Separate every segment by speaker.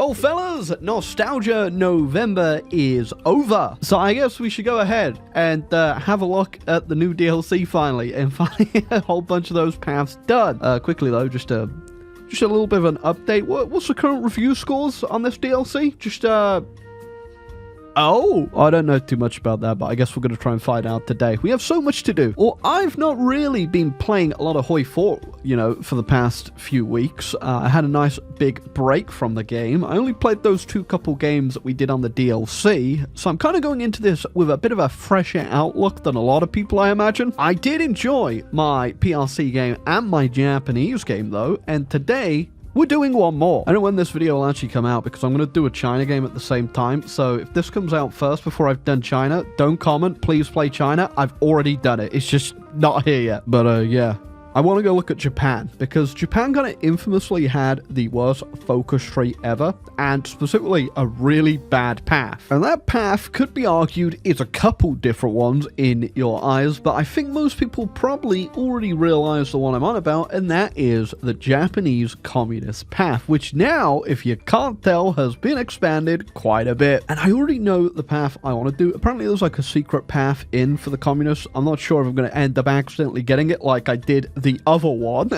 Speaker 1: Well, fellas, Nostalgia November is over. So I guess we should go ahead and have a look at the new DLC finally, and finally a whole bunch of those paths done. Quickly though, just a little bit of an update. What's the current review scores on this DLC? Oh, I don't know too much about that, but I guess we're going to try and find out today. We have so much to do. Well, I've not really been playing a lot of HOI4, for the past few weeks. I had a nice big break from the game. I only played those couple games that we did on the DLC, so I'm kind of going into this with a bit of a fresher outlook than a lot of people, I imagine. I did enjoy my PRC game and my Japanese game, though, and today we're doing one more. I don't know when this video will actually come out because I'm going to do a China game at the same time. So if this comes out first before I've done China, don't comment. Please play China. I've already done it. It's just not here yet. But yeah. I want to go look at Japan, because Japan kind of infamously had the worst focus tree ever, and specifically a really bad path. And that path could be argued is a couple different ones in your eyes, but I think most people probably already realize the one I'm on about, and that is the Japanese Communist path, which now, if you can't tell, has been expanded quite a bit. And I already know the path I want to do. Apparently there's like a secret path in for the Communists. I'm not sure if I'm going to end up accidentally getting it like I did the other one.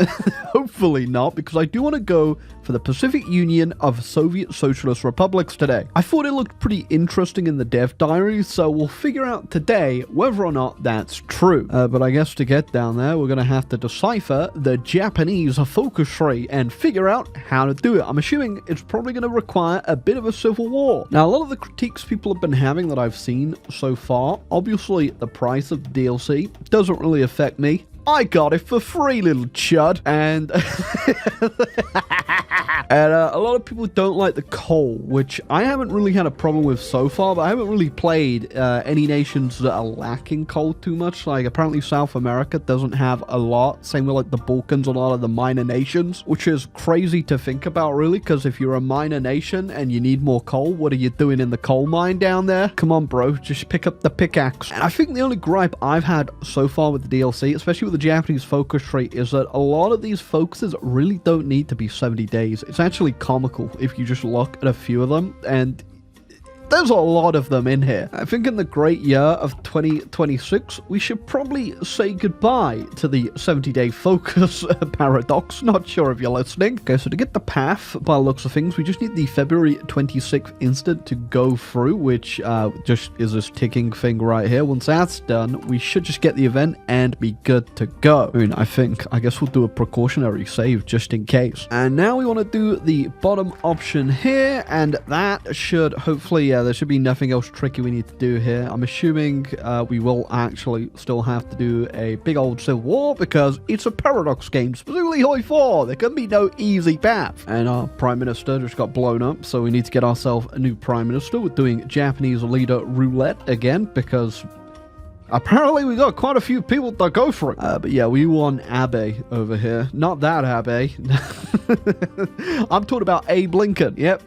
Speaker 1: Hopefully not, because I do want to go for the Pacific Union of Soviet Socialist Republics today. I thought it looked pretty interesting in the dev diary, so we'll figure out today whether or not that's true. But I guess to get down there, we're going to have to decipher the Japanese focus tree and figure out how to do it. I'm assuming it's probably going to require a bit of a civil war. Now, a lot of the critiques people have been having that I've seen so far, obviously the price of DLC doesn't really affect me. I got it for free, little chud. And a lot of people don't like the coal, which I haven't really had a problem with so far, but I haven't really played any nations that are lacking coal too much. Like, apparently South America doesn't have a lot. Same with, like, the Balkans, a lot of the minor nations, which is crazy to think about, really, because if you're a minor nation and you need more coal, what are you doing in the coal mine down there? Come on, bro, just pick up the pickaxe. And I think the only gripe I've had so far with the DLC, especially with the Japanese focus tree, is that a lot of these focuses really don't need to be 70 days. It's actually comical if you just look at a few of them, and there's a lot of them in here. I think in the great year of 2026, we should probably say goodbye to the 70-day focus paradox. Not sure if you're listening. Okay, so to get the path, by the looks of things, we just need the February 26th instant to go through, which just is this ticking thing right here. Once that's done, we should just get the event and be good to go. I guess we'll do a precautionary save just in case. And now we want to do the bottom option here, and that should hopefully, there should be nothing else tricky we need to do here. I'm assuming we will actually still have to do a big old civil war, because it's a paradox game, specifically HOI4. There can be no easy path. And our prime minister just got blown up, so we need to get ourselves a new prime minister. We're doing Japanese leader roulette again, because apparently we got quite a few people that go for it. But yeah, we want Abe over here. Not that Abe. I'm talking about Abe Lincoln. Yep.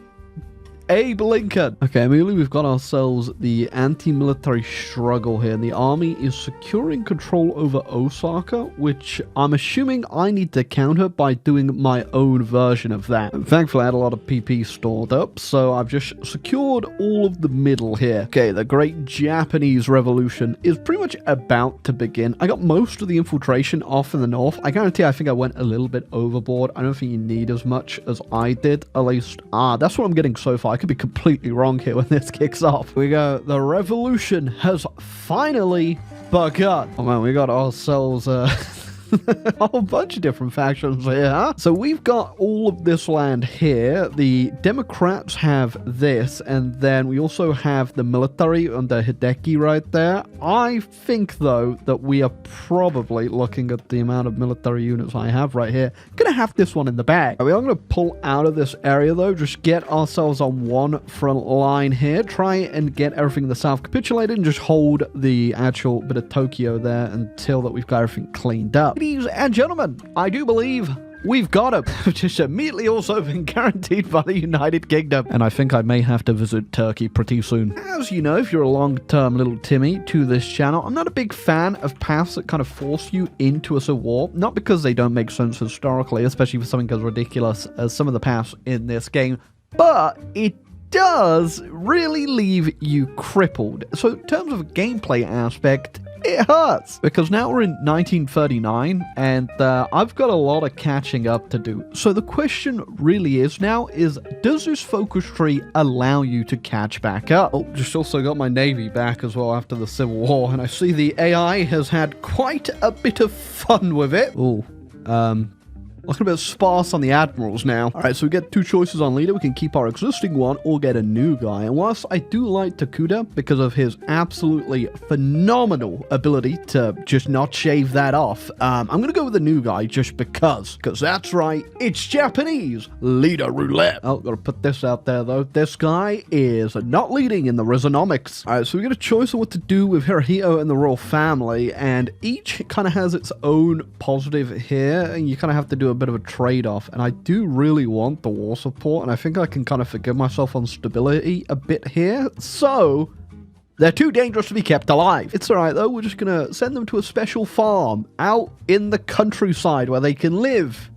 Speaker 1: Abe Lincoln. Okay, immediately we've got ourselves the anti-military struggle here. The army is securing control over Osaka, which I'm assuming I need to counter by doing my own version of that. And thankfully, I had a lot of PP stored up, so I've just secured all of the middle here. Okay, the Great Japanese Revolution is pretty much about to begin. I got most of the infiltration off in the north. I guarantee I think I went a little bit overboard. I don't think you need as much as I did, at least. That's what I'm getting so far. I could be completely wrong here when this kicks off. We go, the revolution has finally begun. Oh man, we got ourselves a whole bunch of different factions here, huh? So we've got all of this land here. The Democrats have this, and then we also have the military under Hideki right there. I think, though, that we are probably, looking at the amount of military units I have right here, gonna have this one in the bag. We are gonna pull out of this area, though, just get ourselves on one front line here, try and get everything in the south capitulated, and just hold the actual bit of Tokyo there until that we've got everything cleaned up. Ladies and gentlemen, I do believe we've got him, which is immediately also been guaranteed by the United Kingdom. And I think I may have to visit Turkey pretty soon. As you know, if you're a long-term little Timmy to this channel, I'm not a big fan of paths that kind of force you into a civil war. Not because they don't make sense historically, especially for something as ridiculous as some of the paths in this game, but it does really leave you crippled. So in terms of a gameplay aspect, it hurts, because now we're in 1939 and I've got a lot of catching up to do. So the question really is now is, does this focus tree allow you to catch back up? Oh, just also got my navy back as well after the Civil War, and I see the AI has had quite a bit of fun with it. Oh, looking a bit sparse on the admirals now. All right, so we get two choices on leader. We can keep our existing one or get a new guy. And whilst I do like Takuda because of his absolutely phenomenal ability to just not shave that off, I'm going to go with the new guy just because. Because that's right, it's Japanese leader roulette. Oh, got to put this out there though. This guy is not leading in the Rizonomics. All right, so we get a choice of what to do with Hirohito and the royal family, and each kind of has its own positive here, and you kind of have to do a bit of a trade-off. And I do really want the war support, and I think I can kind of forgive myself on stability a bit here, so they're too dangerous to be kept alive. It's alright though, we're just gonna send them to a special farm out in the countryside where they can live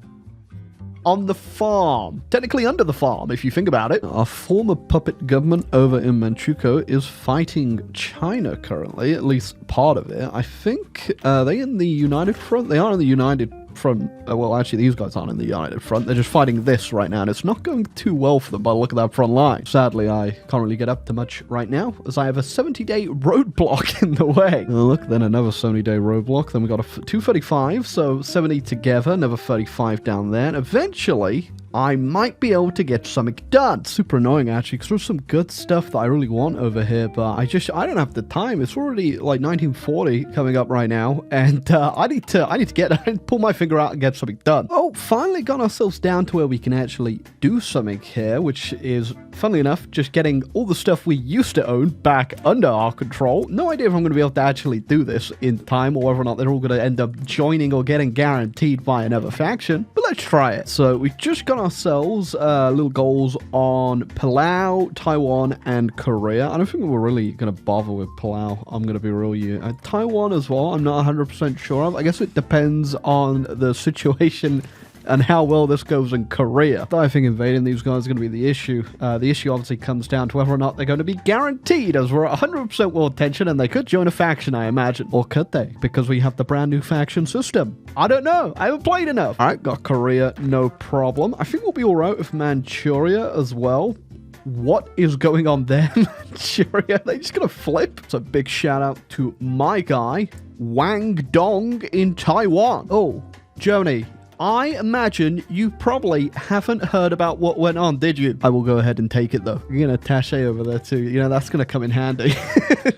Speaker 1: on the farm. Technically under the farm, if you think about it. Our former puppet government over in Manchukuo is fighting China currently, at least part of it. I think, are they in the United Front? They are in the United Front. Well, actually, these guys aren't in the United Front. They're just fighting this right now, and it's not going too well for them by the look of that front line. Sadly, I can't really get up to much right now, as I have a 70-day roadblock in the way. Look, then another 70-day roadblock. Then we got a 235, so 70 together, another 35 down there, and eventually I might be able to get something done. Super annoying, actually, because there's some good stuff that I really want over here, but I don't have the time. It's already like 1940 coming up right now, and I need to pull my finger out and get something done. Oh, finally got ourselves down to where we can actually do something here, which is, funnily enough, just getting all the stuff we used to own back under our control. No idea if I'm going to be able to actually do this in time, or whether or not they're all going to end up joining or getting guaranteed by another faction, but let's try it. So we just got ourselves little goals on Palau, Taiwan, and Korea. I don't think we're really going to bother with Palau, I'm going to be real with you. Taiwan as well, I'm not 100% sure of. I guess it depends on the situation and how well this goes in Korea. I think invading these guys is going to be the issue. The issue obviously comes down to whether or not they're going to be guaranteed, as we're at 100% world tension, and they could join a faction, I imagine. Or could they? Because we have the brand new faction system. I don't know. I haven't played enough. All right, got Korea, no problem. I think we'll be all right with Manchuria as well. What is going on there, Manchuria? They just gonna flip? So big shout out to my guy, Wang Dong in Taiwan. Oh, Germany, I imagine you probably haven't heard about what went on, did you? I will go ahead and take it though. You're going to attaché over there too. You know, that's going to come in handy.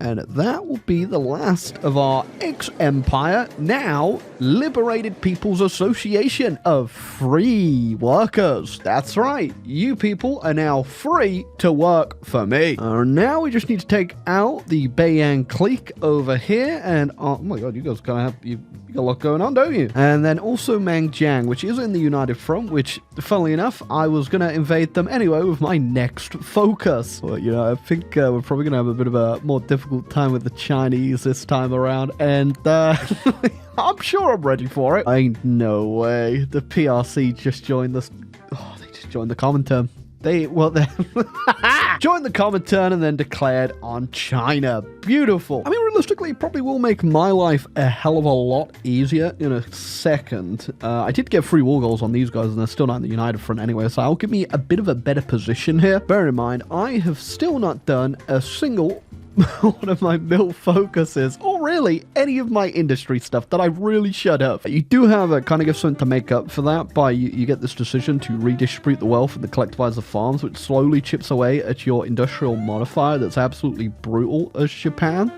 Speaker 1: And that will be the last of our ex-empire, now Liberated People's Association of Free Workers. That's right. You people are now free to work for me. Now we just need to take out the Beiyang clique over here. And oh my god, you guys kind of have... You got a lot going on, don't you? And then also Mangjiang, which is in the United Front, which, funnily enough, I was going to invade them anyway with my next focus. But, you know, I think we're probably going to have a bit of a more difficult time with the Chinese this time around, and I'm sure I'm ready for it. Ain't no way. The PRC just joined this. Oh, they just joined the Comintern. They joined the Comintern and then declared on China. Beautiful. I mean, realistically, it probably will make my life a hell of a lot easier in a second. I did get free war goals on these guys, and they're still not in the United Front anyway, so that'll give me a bit of a better position here. Bear in mind, I have still not done a single one of my mill focuses, or really any of my industry stuff that I really should have. You do have a kind of something to make up for that by you get this decision to redistribute the wealth and the collectivize the farms, which slowly chips away at your industrial modifier that's absolutely brutal as Japan.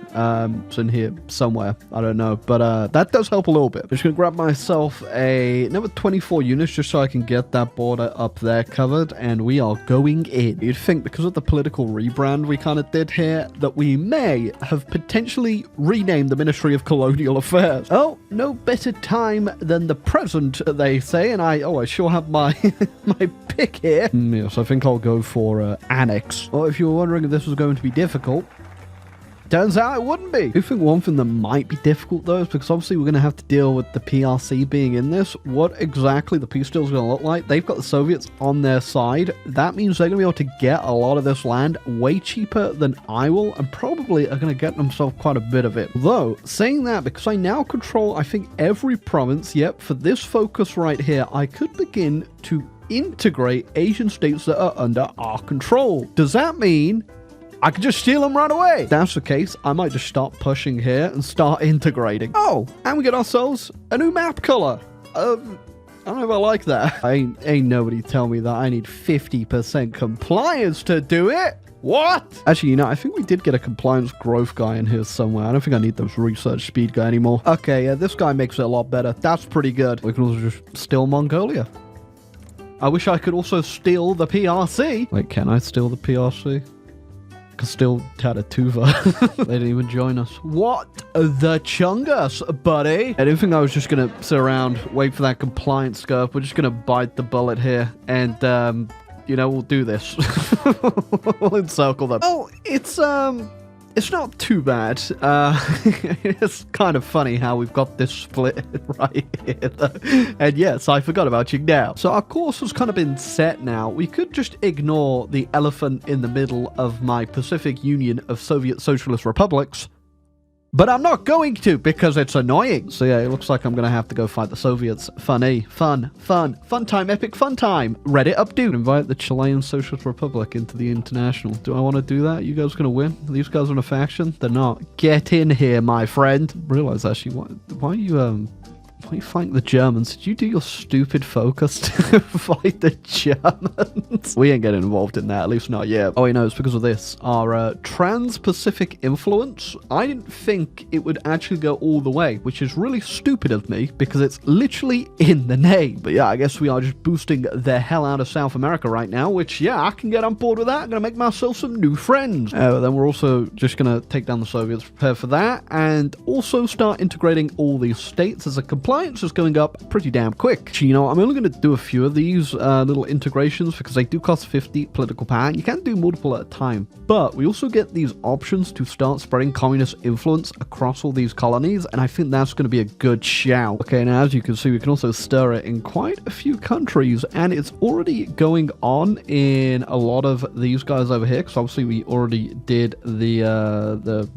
Speaker 1: It's in here somewhere, I don't know, but that does help a little bit. I'm just gonna grab myself another 24 units just so I can get that border up there covered, and we are going in. You'd think because of the political rebrand we kind of did here that we may have potentially renamed the Ministry of Colonial Affairs. Oh, no better time than the present, they say, and I sure have my my pick here. Yes, I think I'll go for Annex. Or if you were wondering if this was going to be difficult, Turns out it wouldn't be. I do think one thing that might be difficult though is because obviously we're going to have to deal with the PRC being in this. What exactly the peace deal is going to look like. They've got the Soviets on their side. That means they're going to be able to get a lot of this land way cheaper than I will, and probably are going to get themselves quite a bit of it. Though, saying that, because I now control, I think, every province, yep, for this focus right here, I could begin to integrate Asian states that are under our control. Does that mean I could just steal them right away? If that's the case, I might just start pushing here and start integrating. Oh, and we get ourselves a new map color. I don't know if I like that. Ain't nobody tell me that I need 50% compliance to do it. What? Actually, you know, I think we did get a compliance growth guy in here somewhere. I don't think I need those research speed guy anymore. Okay, yeah, this guy makes it a lot better. That's pretty good. We can also just steal Mongolia. I wish I could also steal the PRC. Wait, can I steal the PRC? I can steal Tatatuva. They didn't even join us. What the chungus, buddy? I didn't think I was just gonna sit around, wait for that compliance curve. We're just gonna bite the bullet here and, you know, we'll do this. We'll encircle them. Oh, it's not too bad. It's kind of funny how we've got this split right here. And yes, I forgot about Qingdao. So our course has kind of been set now. We could just ignore the elephant in the middle of my Pacific Union of Soviet Socialist Republics. But I'm not going to because it's annoying. So yeah, it looks like I'm going to have to go fight the Soviets. Funny. Fun time, epic fun time. Reddit updo. Invite the Chilean Socialist Republic into the international. Do I want to do that? You guys going to win? These guys are in a faction? They're not. Get in here, my friend. Realize actually, why are you fighting the Germans? Did you do your stupid focus to fight the Germans? We ain't getting involved in that, at least not yet. Oh, wait, no, it's because of this. Our trans-Pacific influence, I didn't think it would actually go all the way, which is really stupid of me because it's literally in the name. But yeah, I guess we are just boosting the hell out of South America right now, which, yeah, I can get on board with that. I'm going to make myself some new friends. Then we're also just going to take down the Soviets, prepare for that, and also start integrating all these states as a compliance is going up pretty damn quick. You know, I'm only going to do a few of these little integrations because they do cost 50 political power. You can't do multiple at a time, but we also get these options to start spreading communist influence across all these colonies, and I think that's going to be a good shout. Okay, now as you can see, we can also stir it in quite a few countries, and it's already going on in a lot of these guys over here, because obviously we already did the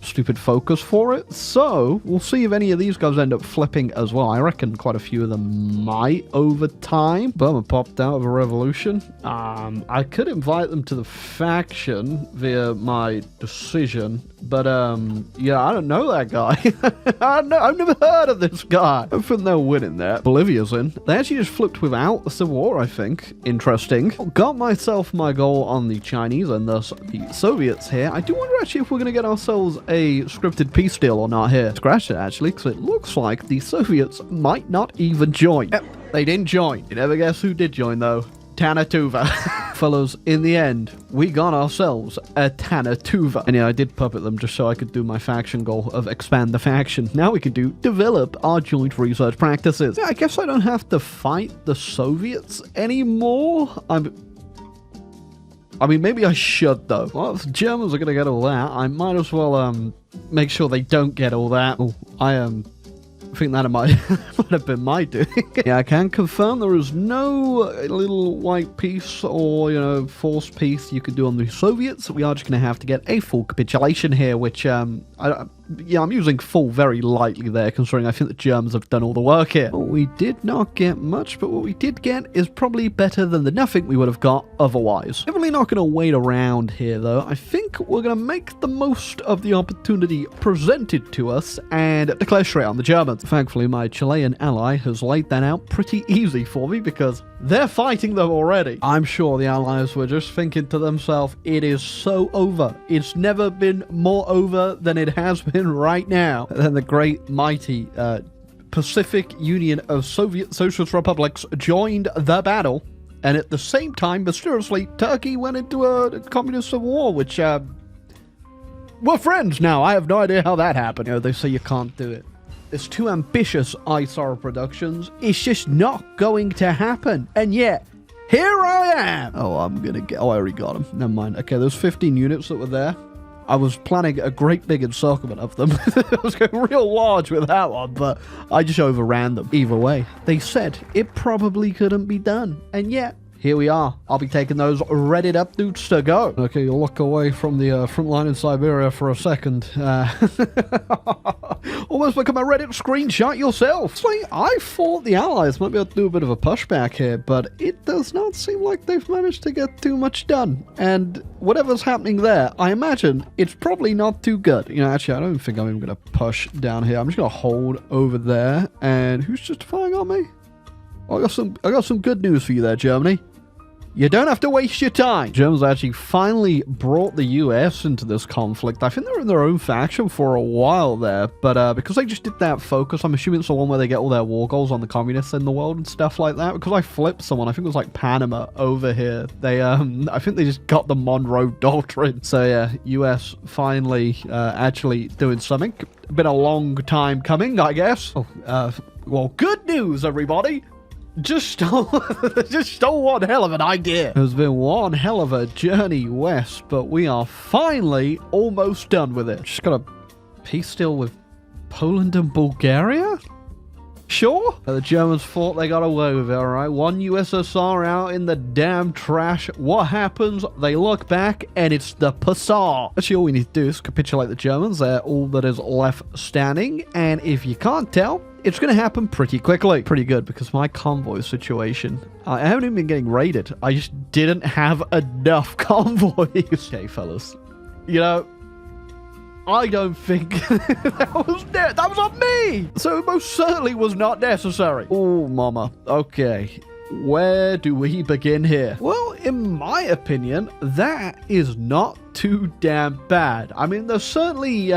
Speaker 1: stupid focus for it. So we'll see if any of these guys end up flipping as well. I reckon quite a few of them might over time. Burma popped out of a revolution. I could invite them to the faction via my decision, but yeah, I don't know that guy. I've never heard of this guy. I think they're winning there. Bolivia's in. They actually just flipped without the Civil War, I think. Interesting. Got myself my goal on the Chinese and thus the Soviets here. I do wonder actually if we're going to get ourselves a scripted peace deal or not here. Scratch it actually, because it looks like the Soviets might not even join. Yep, they didn't join. You never guess who did join though. Tanatuva. Fellows, in the end, we got ourselves a Tanatuva. And yeah, I did puppet them just so I could do my faction goal of expand the faction. Now we can do develop our joint research practices. Yeah, I guess I don't have to fight the Soviets anymore. I mean, maybe I should, though. Well, if the Germans are going to get all that, I might as well make sure they don't get all that. Oh, I think that might have been my doing. Yeah, I can confirm there is no little white peace or, you know, forced peace you could do on the Soviets. We are just going to have to get a full capitulation here, which, yeah, I'm using full very lightly there, considering I think the Germans have done all the work here. Well, we did not get much, but what we did get is probably better than the nothing we would have got otherwise. Definitely not going to wait around here, though. I think we're going to make the most of the opportunity presented to us and declare straight on the Germans. Thankfully, my Chilean ally has laid that out pretty easy for me because they're fighting them already. I'm sure the allies were just thinking to themselves, it is so over. It's never been more over than it has been right now. And then the great mighty Pacific Union of Soviet Socialist Republics joined the battle. And at the same time, mysteriously, Turkey went into a communist civil war, which, we're friends now. I have no idea how that happened. You know, they say you can't do it. It's too ambitious, iSorrowproductions. It's just not going to happen. And yet, here I am. Oh, I already got them. Never mind. Okay, there's 15 units that were there. I was planning a great big encirclement of them. I was going real large with that one, but I just overran them. Either way, they said it probably couldn't be done. And yet, here we are. I'll be taking those readied up dudes to go. Okay, you look away from the front line in Siberia for a second. Almost become a Reddit screenshot yourself. It's like, I thought the Allies might be able to do a bit of a pushback here, but it does not seem like they've managed to get too much done. And whatever's happening there, I imagine it's probably not too good. You know, actually, I don't think I'm even going to push down here. I'm just going to hold over there. And who's justifying on me? I got some good news for you there, Germany. You don't have to waste your time. Germans actually finally brought the US into this conflict. I think they were in their own faction for a while there, but because they just did that focus, I'm assuming it's the one where they get all their war goals on the communists in the world and stuff like that. Because I flipped someone, I think it was like Panama over here. They, I think they just got the Monroe Doctrine. So yeah, US finally actually doing something. Been a long time coming, I guess. Oh, well, good news, everybody. Just stole one hell of an idea. It's been one hell of a journey west, but we are finally almost done with it. Just got a peace deal with Poland and Bulgaria? Sure. The Germans thought they got away with it, alright? One USSR out in the damn trash. What happens? They look back and it's the Passar. Actually, all we need to do is capitulate the Germans. They're all that is left standing. And if you can't tell, it's going to happen pretty quickly. Pretty good, because my convoy situation, I haven't even been getting raided. I just didn't have enough convoys. Okay, fellas. You know, I don't think that was on me. So it most certainly was not necessary. Oh, mama. Okay. Where do we begin here? Well, in my opinion, that is not too damn bad. I mean, there's certainly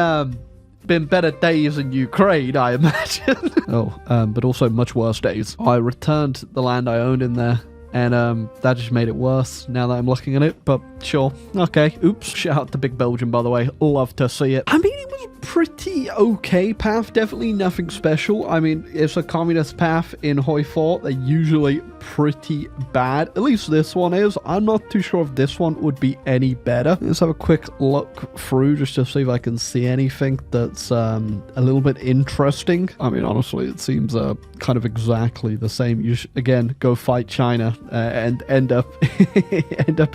Speaker 1: been better days in Ukraine, I imagine. But also much worse days. I returned the land I owned in there, and that just made it worse now that I'm looking at it, but sure. Okay, oops. Shout out to Big Belgium, by the way. Love to see it. I mean, it was pretty okay path. Definitely nothing special. I mean, it's a communist path in HOI4. They're usually pretty bad. At least this one is. I'm not too sure if this one would be any better. Let's have a quick look through just to see if I can see anything that's a little bit interesting. I mean, honestly, it seems kind of exactly the same. You again, go fight China and end up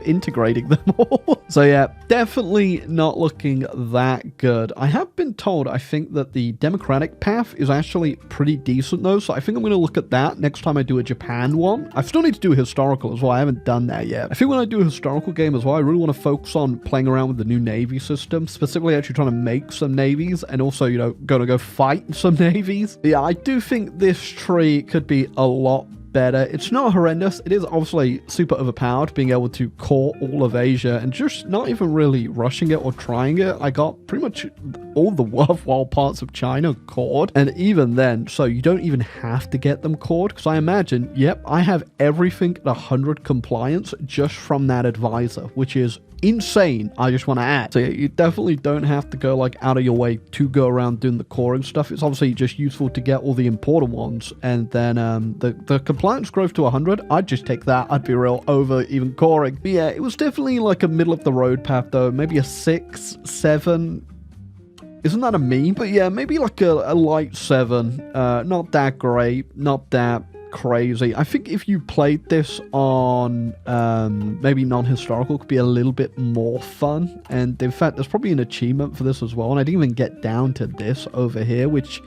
Speaker 1: integrating them all. So yeah, definitely not looking that good. I have been told, I think that the democratic path is actually pretty decent though, so I think I'm going to look at that next time I do a Japan one. I still need to do a historical as well. I haven't done that yet. I think when I do a historical game as well, I really want to focus on playing around with the new navy system, specifically actually trying to make some navies and also, you know, going to go fight some navies. Yeah, I do think this tree could be a lot better. It's not horrendous. It is obviously super overpowered, being able to core all of Asia and just not even really rushing it or trying it. I got pretty much all the worthwhile parts of China cored, and even then, so you don't even have to get them cored, because I imagine, yep, I have everything at 100 compliance just from that advisor, which is insane. I just want to add. So yeah, you definitely don't have to go like out of your way to go around doing the coring stuff. It's obviously just useful to get all the important ones, and then the compliance growth to 100, I'd just take that. I'd be real over even coring. But yeah, it was definitely like a middle of the road path though, maybe a 6, 7. Isn't that a meme? But yeah, maybe like a light 7. Not that great, not that crazy. I think if you played this on maybe non-historical, could be a little bit more fun. And in fact, there's probably an achievement for this as well. And I didn't even get down to this over here, which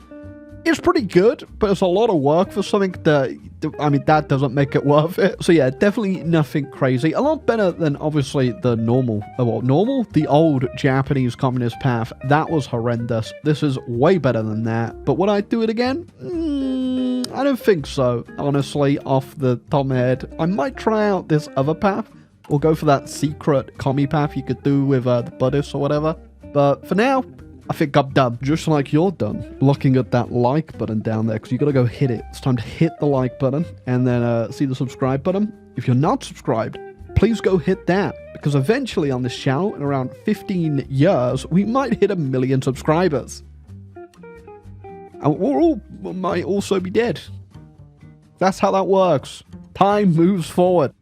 Speaker 1: is pretty good, but it's a lot of work for something that, I mean, that doesn't make it worth it. So yeah, definitely nothing crazy. A lot better than obviously the the old Japanese communist path. That was horrendous. This is way better than that. But would I do it again? I don't think so, honestly, off the top of my head. I might try out this other path, or go for that secret commie path you could do with the Buddhists or whatever. But for now, I think I'm done. Just like you're done looking at that like button down there, because you got to go hit it. It's time to hit the like button and then see the subscribe button. If you're not subscribed, please go hit that, because eventually on this channel, in around 15 years, we might hit 1 million subscribers. And we all might also be dead. That's how that works. Time moves forward.